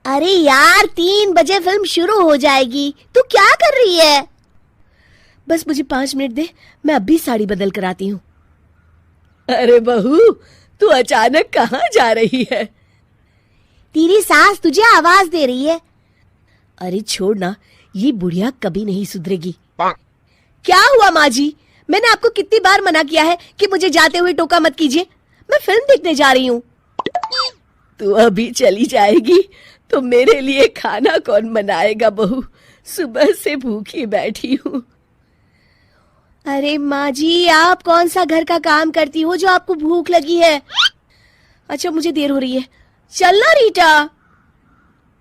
अरे यार 3 बजे फिल्म शुरू हो जाएगी, तू क्या कर रही है? बस मुझे 5 मिनट दे, मैं अभी साड़ी बदल कर आती हूँ। अरे बहू, तू अचानक कहाँ जा रही है? तेरी सास तुझे आवाज दे रही है। अरे छोड़ ना, ये बुढ़िया कभी नहीं सुधरेगी। क्या हुआ माँ जी? मैंने आपको कितनी बार मना किया है कि मुझे जाते हुए टोका मत कीजिए। मैं फिल्म देखने जा रही हूँ। तू अभी चली जाएगी तो मेरे लिए खाना कौन बनाएगा बहू? सुबह से भूखी बैठी हूँ। अरे माँ जी, आप कौन सा घर का काम करती हो जो आपको भूख लगी है? अच्छा, मुझे देर हो रही है, चलना रीटा।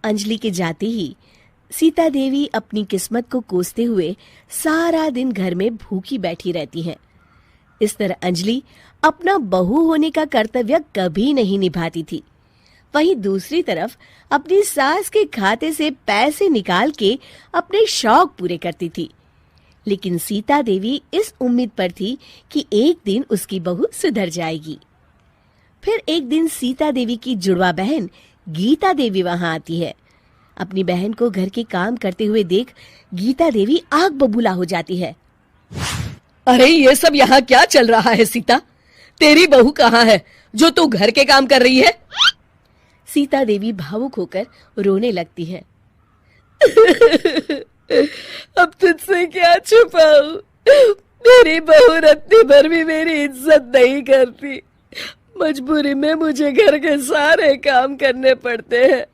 अंजलि के जाते ही सीता देवी अपनी किस्मत को कोसते हुए सारा दिन घर में भूखी बैठी रहती हैं। इस तरह अंजलि अपना बहू होने का कर्तव्य कभी नहीं निभाती थी। वहीं दूसरी तरफ अपनी सास के खाते से पैसे निकाल के अपने शौक पूरे करती थी। लेकिन सीता देवी इस उम्मीद पर थी कि एक दिन उसकी बहू सुधर जाएगी। फिर एक दिन सीता देवी की जुड़वा बहन गीता देवी वहां आती है। अपनी बहन को घर के काम करते हुए देख गीता देवी आग बबूला हो जाती है। अरे ये सब यहाँ क्या चल रहा है सीता? तेरी बहू कहाँ है जो तू घर के काम कर रही है? सीता देवी भावुक होकर रोने लगती है। अब तुझसे क्या छुपाऊं? मेरी बहू रत्ती भर भी मेरी इज्जत नहीं करती। मजबूरी में मुझे घर के सारे काम करने पड़ते हैं।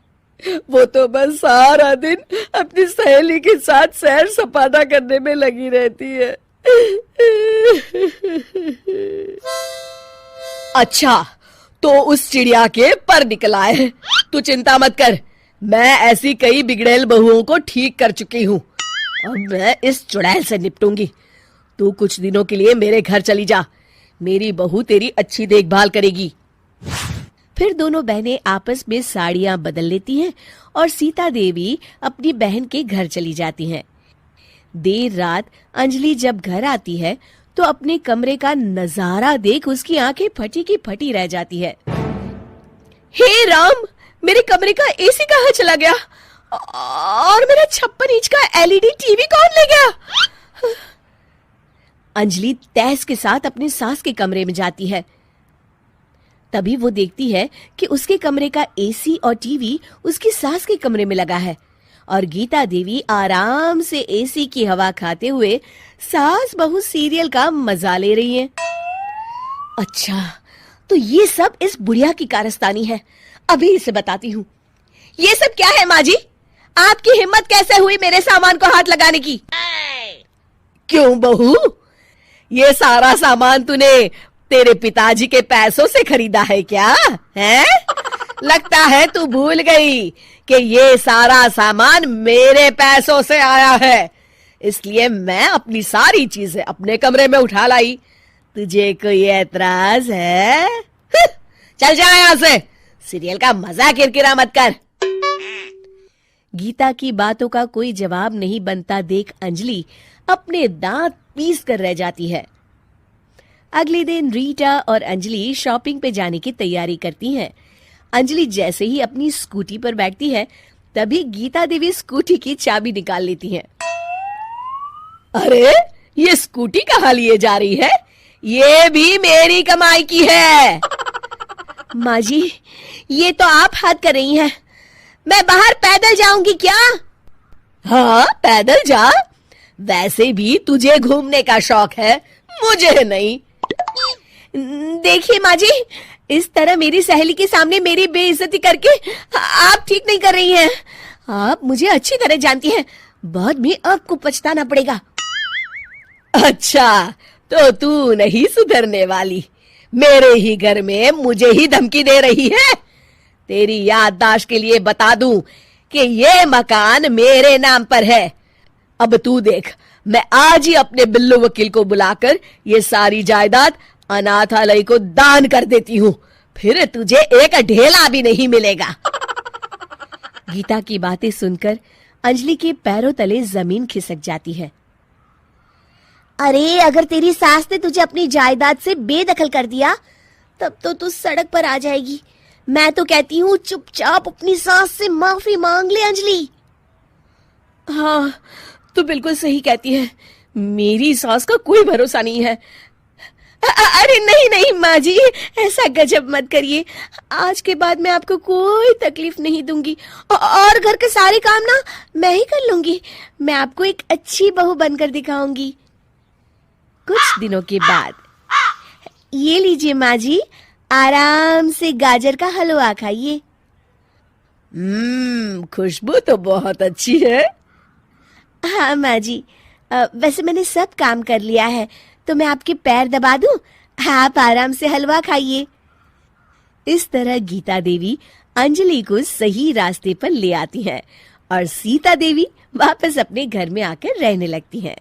वो तो बस सारा दिन अपनी सहेली के साथ सैर सपाटा करने में लगी रहती है। अच्छा, तो उस चिड़िया के पर निकल आए। तू चिंता मत कर, मैं ऐसी कई बिगड़ैल बहुओं को ठीक कर चुकी हूँ। अब मैं इस चुड़ैल से निपटूंगी। तू कुछ दिनों के लिए मेरे घर चली जा, मेरी बहू तेरी अच्छी देखभाल करेगी। फिर दोनों बहनें आपस में साड़ियां बदल लेती हैं और सीता देवी अपनी बहन के घर चली जाती हैं। देर रात अंजलि जब घर आती है तो अपने कमरे का नजारा देख उसकी आंखें फटी की फटी रह जाती है। हे राम, मेरे कमरे का एसी कहाँ चला गया? और मेरा 56 इंच का एलईडी टीवी कौन ले गया? अंजलि तैस के साथ अपने सास के कमरे में जाती है। तभी वो देखती है कि उसके कमरे का एसी और टीवी उसकी सास के कमरे में लगा है और गीता देवी आराम से एसी की हवा खाते हुए सास बहू सीरियल का मजा ले रही हैं। अच्छा, तो ये सब इस बुढ़िया की कारस्तानी है। अभी इसे बताती हूँ। ये सब क्या है माँ जी? आपकी हिम्मत कैसे हुई मेरे सामान को हाथ लगाने की? क्यों बहू, ये सारा सामान तूने तेरे पिताजी के पैसों से खरीदा है क्या? है? लगता है तू भूल गई कि ये सारा सामान मेरे पैसों से आया है, इसलिए मैं अपनी सारी चीजें अपने कमरे में उठा लाई। तुझे कोई एतराज है? चल जा यहाँ से, सीरियल का मजा किरकिरा मत कर। गीता की बातों का कोई जवाब नहीं बनता देख अंजलि अपने दांत पीस कर रह जाती है। अगले दिन रीटा और अंजलि शॉपिंग पे जाने की तैयारी करती हैं। अंजलि जैसे ही अपनी स्कूटी पर बैठती है तभी गीता देवी स्कूटी की चाबी निकाल लेती हैं। अरे, ये स्कूटी कहाँ लिए जा रही है? ये भी मेरी कमाई की है। माँ जी, ये तो आप हद कर रही हैं। मैं बाहर पैदल जाऊंगी क्या? हाँ, पैदल जा। वैसे भी तुझे घूमने का शौक है, मुझे नहीं। देखिए माँ जी, इस तरह मेरी सहेली के सामने मेरी बेइज्जती करके आप ठीक नहीं कर रही हैं। आप मुझे अच्छी तरह जानती हैं, बाद में आपको पछताना पड़ेगा। अच्छा, तो तू नहीं सुधरने वाली, मेरे ही घर में मुझे ही धमकी दे रही है। तेरी याददाश्त के लिए बता दूं कि ये मकान मेरे नाम पर है। अब तू देख, मैं आज ही अपने बिल्लू वकील को बुलाकर ये सारी जायदाद अनाथालय को दान कर देती हूँ, फिर तुझे एक ढेला भी नहीं मिलेगा। गीता की बातें सुनकर अंजलि के पैरों तले जमीन खिसक जाती है। अरे, अगर तेरी सास ने तुझे अपनी जायदाद से बेदखल कर दिया तब तो तू सड़क पर आ जाएगी। मैं तो कहती हूँ चुपचाप अपनी सास से माफी मांग ले अंजलि। हाँ, तो बिल्कुल सही कहती है, मेरी सास का कोई भरोसा नहीं है। अरे नहीं नहीं माँ जी, ऐसा गजब मत करिए। आज के बाद मैं आपको कोई तकलीफ नहीं दूंगी और घर के सारे काम ना मैं ही कर लूंगी। मैं आपको एक अच्छी बहू बनकर दिखाऊंगी। कुछ दिनों के बाद, ये लीजिए माँ जी, आराम से गाजर का हलवा खाइए। खुशबू तो बहुत अच्छी है। हाँ माँ जी, वैसे मैंने सब काम कर लिया है, तो मैं आपके पैर दबा दूं? आप आराम से हलवा खाइए। इस तरह गीता देवी अंजलि को सही रास्ते पर ले आती हैं और सीता देवी वापस अपने घर में आकर रहने लगती हैं।